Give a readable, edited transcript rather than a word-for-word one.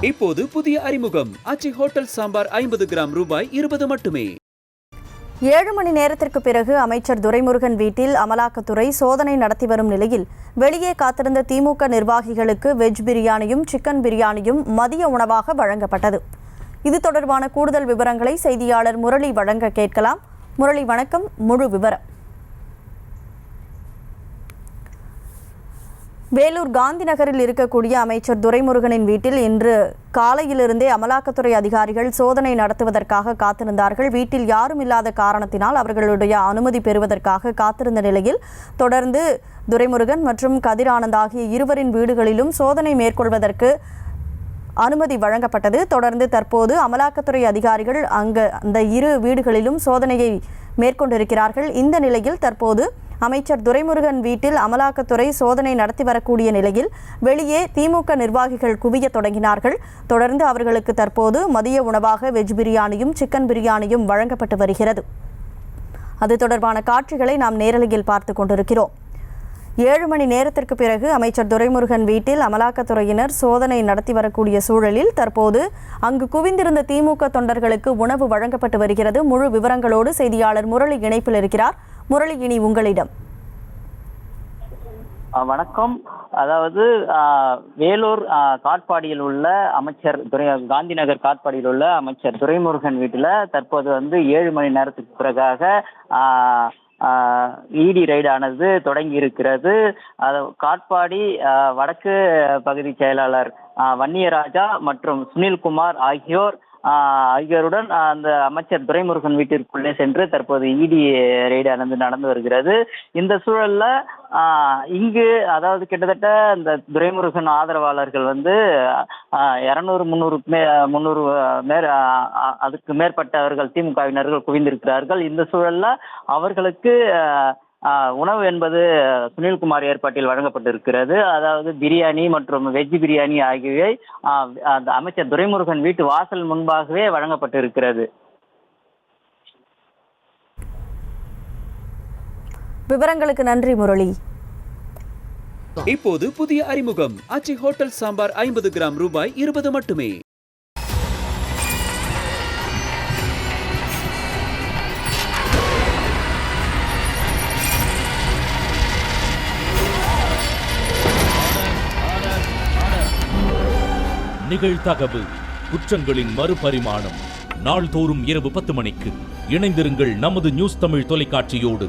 இப்போது புதிய அறிமுகம் ஆச்சி ஹோட்டல் சாம்பார் 50 கிராம் ரூபாய் 20 மட்டுமே. 7 மணி நேரத்திற்கு பிறகு அமைச்சர் துரைமுருகன் வீட்டில் அமலாக்கத்துறை சோதனை நடத்தி வரும் நிலையில் வெளியே காத்திருந்த திமுக நிர்வாகிகளுக்கு வெஜ் பிரியாணியும் சிக்கன் பிரியாணியும் மதிய உணவாக வழங்கப்பட்டது. இது தொடர்பான கூடுதல் விவரங்களை செய்தியாளர் முரளி வழங்க கேட்கலாம். முரளி, வணக்கம். முழு விவரம். வேலூர் காந்தி நகரில் இருக்கக்கூடிய அமைச்சர் துரைமுருகனின் வீட்டில் இன்று காலையிலிருந்தே அமலாக்கத்துறை அதிகாரிகள் சோதனை நடத்துவதற்காக காத்திருந்தார்கள். வீட்டில் யாரும் இல்லாத காரணத்தினால் அவர்களுடைய அனுமதி பெறுவதற்காக காத்திருந்த நிலையில் தொடர்ந்து துரைமுருகன் மற்றும் கதிர் ஆனந்த் ஆகிய இருவரின் வீடுகளிலும் சோதனை மேற்கொள்வதற்கு அனுமதி வழங்கப்பட்டது. தொடர்ந்து தற்போது அமலாக்கத்துறை அதிகாரிகள் அந்த இரு வீடுகளிலும் சோதனையை மேற்கொண்டிருக்கிறார்கள். இந்த நிலையில் தற்போது அமைச்சர் துரைமுருகன் வீட்டில் அமலாக்கத்துறை சோதனை நடத்தி வரக்கூடிய நிலையில் வெளியே திமுக நிர்வாகிகள் குவிய தொடங்கினார்கள். தொடர்ந்து அவர்களுக்கு தற்போது மதிய உணவாக வெஜ் பிரியாணியும் சிக்கன் பிரியாணியும் வழங்கப்பட்டு வருகிறது. அது தொடர்பான காட்சிகளை நாம் நேரலையில் பார்த்து கொண்டிருக்கிறோம். 7 மணி நேரத்திற்கு பிறகு அமைச்சர் துரைமுருகன் வீட்டில் அமலாக்கத்துறையினர் சோதனை நடத்தி வரக்கூடிய சூழலில் தற்போது அங்கு குவிந்திருந்த திமுக தொண்டர்களுக்கு உணவு வழங்கப்பட்டு வருகிறது. முழு விவரங்களோடு செய்தியாளர் முரளி இணைப்பில் இருக்கிறார். முரளி, இனி உங்களிடம். வணக்கம். அதாவது வேலூர் காட்பாடியில் உள்ள அமைச்சர் காந்தி நகர் காட்பாடியில் உள்ள அமைச்சர் துரைமுருகன் வீட்டில் தற்போது 7 மணி நேரத்துக்கு பிறகாக இடி ரைடானது தொடங்கி இருக்கிறது. காட்பாடி வடக்கு பகுதி செயலாளர் வன்னியராஜா மற்றும் சுனில்குமார் ஆகியோருடன் அந்த அமைச்சர் துரைமுருகன் வீட்டிற்குள்ளே சென்று தற்போது இடி ரெய்டானது நடந்து வருகிறது. இந்த சூழல்ல இங்கு அதாவது கிட்டத்தட்ட இந்த துரைமுருகன் ஆதரவாளர்கள் 200-300 அதுக்கு மேற்பட்டவர்கள் திமுகவினர்கள் குவிந்திருக்கிறார்கள். இந்த சூழல்ல அவர்களுக்கு உணவு என்பது சுனில்குமார் ஏற்பாட்டில் வழங்கப்பட்டிருக்கிறது. அதாவது பிரியாணி மற்றும் வெஜ் பிரியாணி ஆகியவை அந்த அமைச்சர் துரைமுருகன் வீட்டு வாசல் முன்பாகவே வழங்கப்பட்டிருக்கிறது. விவரங்களுக்கு நன்றி முரளி. இப்போது புதிய அறிமுகம் ஆச்சி ஹோட்டல் சாம்பார் 50 கிராம் ரூபாய் 20 மட்டுமே. நிகழ்தகவு குற்றங்களின் மறுபரிமாணம். நாள்தோறும் இரவு 10 மணிக்கு இணைந்திருங்கள் நமது நியூஸ் தமிழ் தொலைக்காட்சியோடு.